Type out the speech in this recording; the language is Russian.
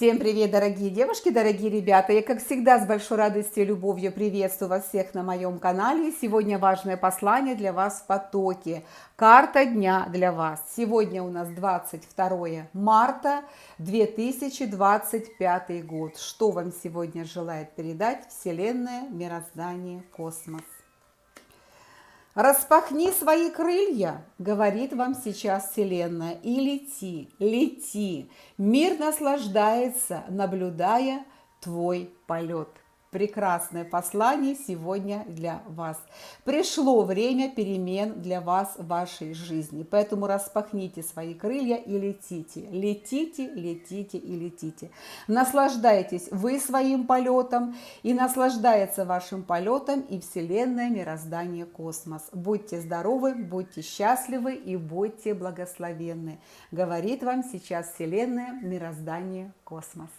Всем привет, дорогие девушки, дорогие ребята! Я, как всегда, с большой радостью и любовью приветствую вас всех на моем канале. Сегодня важное послание для вас в потоке. Карта дня для вас. Сегодня у нас 22 марта 2025 год. Что вам сегодня желает передать Вселенная, мироздание, космос? Распахни свои крылья, говорит вам сейчас Вселенная, и лети, лети. Мир наслаждается, наблюдая твой полет. Прекрасное послание сегодня для вас. Пришло время перемен для вас в вашей жизни. Поэтому распахните свои крылья и летите. Летите, летите и летите. Наслаждайтесь вы своим полетом, и наслаждается вашим полетом и Вселенная, мироздание, космос. Будьте здоровы, будьте счастливы и будьте благословенны. Говорит вам сейчас Вселенная, мироздание, космос.